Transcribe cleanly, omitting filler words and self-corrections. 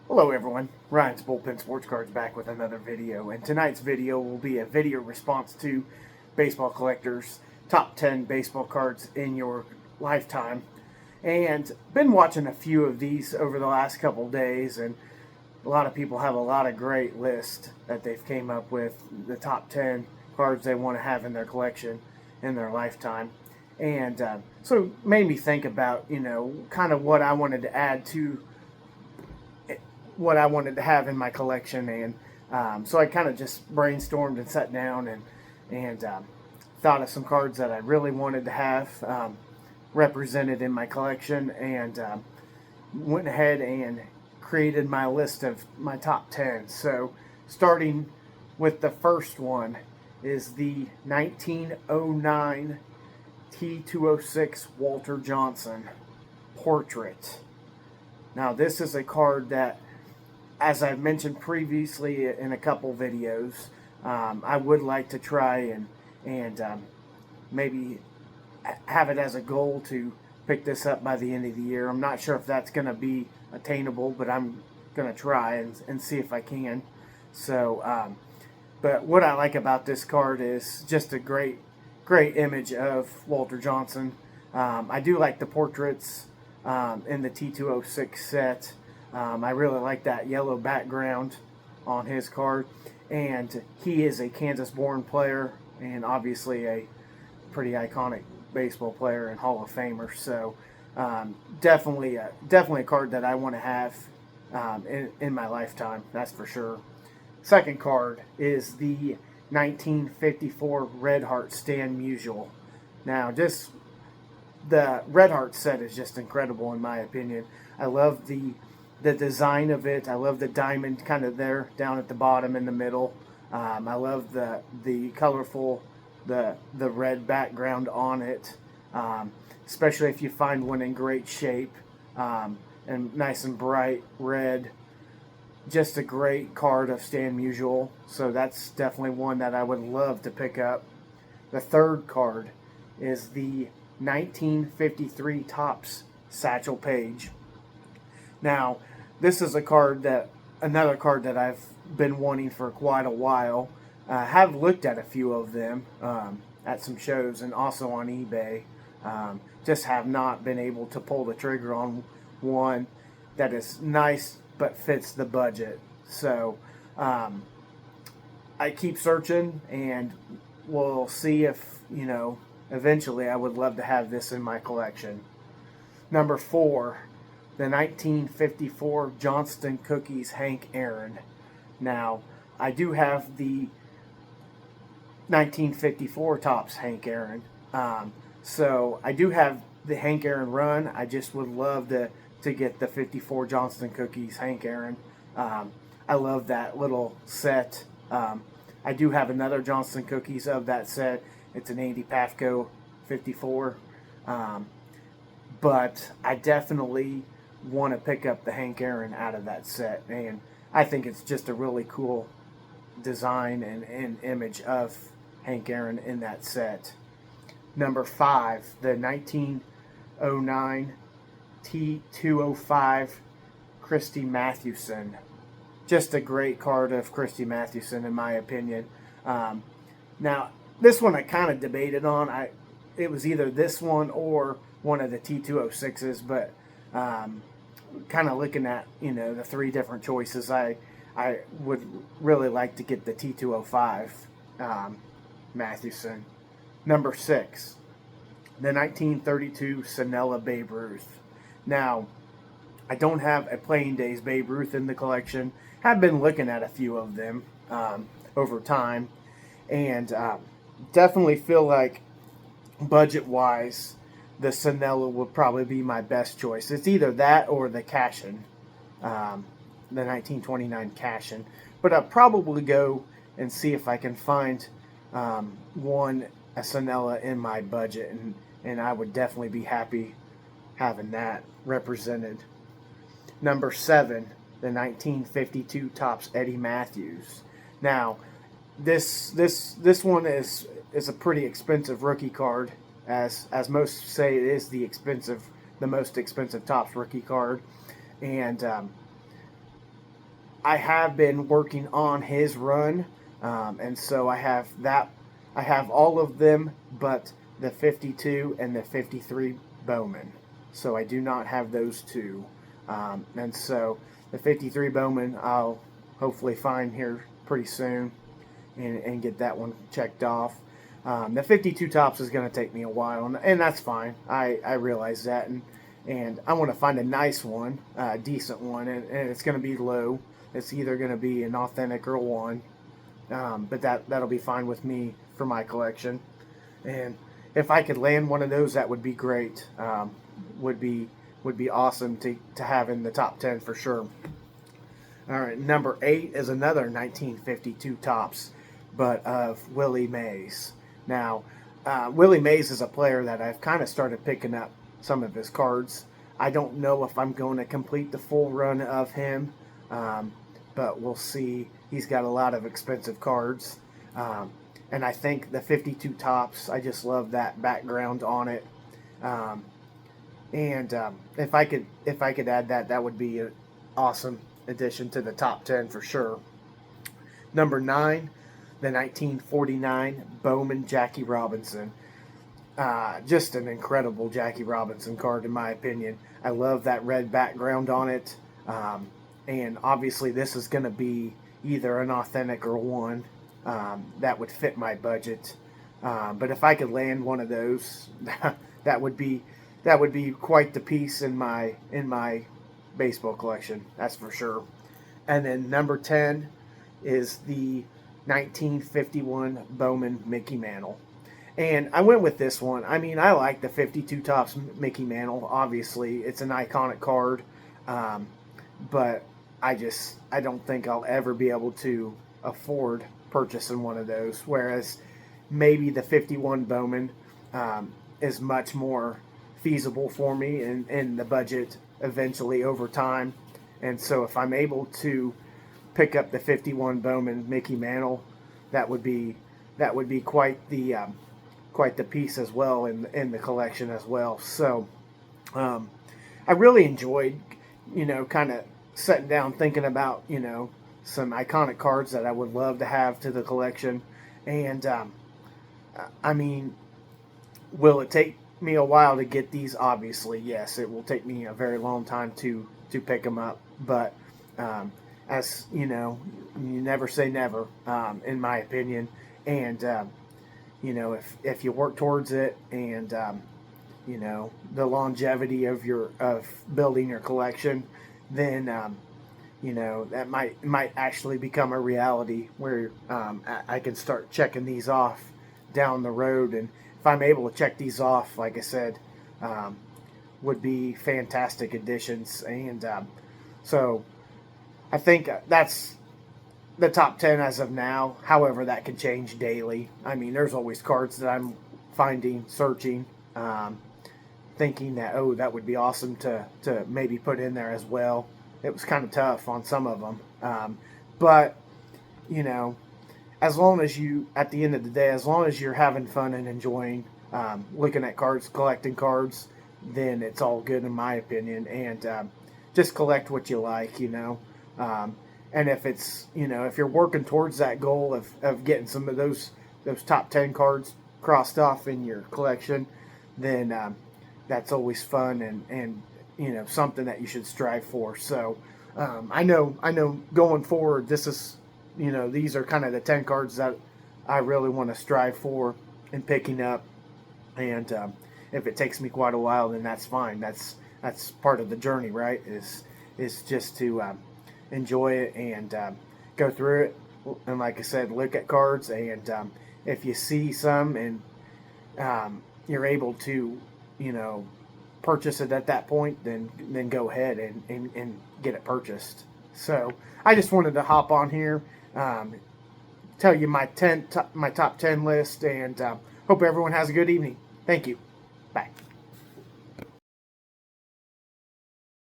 Hello everyone, Ryan's Bullpen Sports Cards back with another video, and tonight's video will be a video response to Baseball Collector's top 10 baseball cards in your lifetime. And been watching a few of these over the last couple days, and a lot of people have a lot of great lists that they've came up with, the top 10 cards they want to have in their collection in their lifetime. And so it made me think about, kind of what I wanted to add to what I wanted to have in my collection, and so I kind of just brainstormed and sat down and thought of some cards that I really wanted to have represented in my collection, and went ahead and created my list of my top 10. So starting with the first one is the 1909 T206 Walter Johnson Portrait. Now this is a card that, as I've mentioned previously in a couple videos, I would like to try and maybe have it as a goal to pick this up by the end of the year. I'm not sure if that's going to be attainable, but I'm going to try and see if I can. So, but what I like about this card is just a great image of Walter Johnson. I do like the portraits in the T206 set. I really like that yellow background on his card, and he is a Kansas-born player and obviously a pretty iconic baseball player and Hall of Famer. So definitely a card that I want to have in my lifetime, that's for sure. Second card is the 1954 Red Heart Stan Musial. Now, the Red Heart set is just incredible in my opinion. I love the design of it. I love the diamond kind of there down at the bottom in the middle. I love the colorful, the red background on it, especially if you find one in great shape and nice and bright red. Just a great card of Stan Musial. So that's definitely one that I would love to pick up. The third card is the 1953 Topps Satchel Paige. Now, this is another card that I've been wanting for quite a while. I have looked at a few of them at some shows and also on eBay. Just have not been able to pull the trigger on one that is nice but fits the budget. So I keep searching, and we'll see if, eventually I would love to have this in my collection. Number 4, the 1954 Johnston Cookies Hank Aaron. Now, I do have the 1954 Topps Hank Aaron. So I do have the Hank Aaron run. I just would love to get the 54 Johnston Cookies Hank Aaron. I love that little set. I do have another Johnston Cookies of that set. It's an Andy Pafko 54. But I definitely want to pick up the Hank Aaron out of that set, and I think it's just a really cool design and image of Hank Aaron in that set. Number 5, the 1909 T205 Christy Mathewson. Just a great card of Christy Mathewson in my opinion. Now this one I kind of debated on. It was either this one or one of the T206s, but kind of looking at the three different choices, I would really like to get the T205 Mathewson. Number 6, the 1932 Sanella Babe Ruth. Now, I don't have a Playing Days Babe Ruth in the collection. Have been looking at a few of them over time, and definitely feel like budget-wise, the Sanella would probably be my best choice. It's either that or the Cashin, the 1929 Cashin. But I'll probably go and see if I can find a Sanella in my budget, and I would definitely be happy having that represented. Number 7, the 1952 Topps Eddie Mathews. Now, this one is a pretty expensive rookie card, as most say it is the most expensive Topps rookie card, and I have been working on his run, and so I have that. I have all of them, but the 52 and the 53 Bowman. So I do not have those two, and so the 53 Bowman I'll hopefully find here pretty soon, and get that one checked off. The 52 tops is going to take me a while, and that's fine. I realize that, and I want to find a nice one, a decent one, and it's going to be low. It's either going to be an authentic or a one, but that'll be fine with me for my collection. And if I could land one of those, that would be great. Would be awesome to have in the top 10 for sure. All right, number 8 is another 1952 tops, but of Willie Mays. Now, Willie Mays is a player that I've kind of started picking up some of his cards. I don't know if I'm going to complete the full run of him, but we'll see. He's got a lot of expensive cards, and I think the 52 tops, I just love that background on it. And if I could add that, that would be an awesome addition to the top 10 for sure. Number 9, the 1949 Bowman Jackie Robinson. Just an incredible Jackie Robinson card in my opinion. I love that red background on it. And obviously this is going to be either an authentic or one that would fit my budget. But if I could land one of those, that would be quite the piece in my baseball collection. That's for sure. And then number 10 is the 1951 Bowman Mickey Mantle. And I went with this one. I mean, I like the 52 tops Mickey Mantle. Obviously, it's an iconic card. But I don't think I'll ever be able to afford purchasing one of those. Whereas maybe the 51 Bowman is much more feasible for me in the budget eventually over time. And so if I'm able to pick up the 51 Bowman Mickey Mantle, that would be quite the piece as well in the collection as well. So I really enjoyed, kind of sitting down thinking about, some iconic cards that I would love to have to the collection. And I mean, will it take me a while to get these? Obviously, yes, it will take me a very long time to pick them up. But as you know, you never say never, in my opinion. And if you work towards it, and the longevity of building your collection, then that might actually become a reality where I can start checking these off down the road. And if I'm able to check these off, like I said, would be fantastic additions. And so I think that's the top 10 as of now. However, that can change daily. I mean, there's always cards that I'm finding, searching, thinking that, oh, that would be awesome to maybe put in there as well. It was kind of tough on some of them. But, as long as at the end of the day, as long as you're having fun and enjoying looking at cards, collecting cards, then it's all good in my opinion. And just collect what you like, and if it's, if you're working towards that goal of getting some of those top 10 cards crossed off in your collection, then that's always fun and something that you should strive for. So I know going forward, this is, these are kind of the 10 cards that I really want to strive for in picking up. And if it takes me quite a while, then that's fine. That's part of the journey, right? Is just to enjoy it and go through it. And like I said, look at cards. And if you see some and you're able to, purchase it at that point, then go ahead and get it purchased. So I just wanted to hop on here, tell you my top 10 list, and hope everyone has a good evening. Thank you. Bye.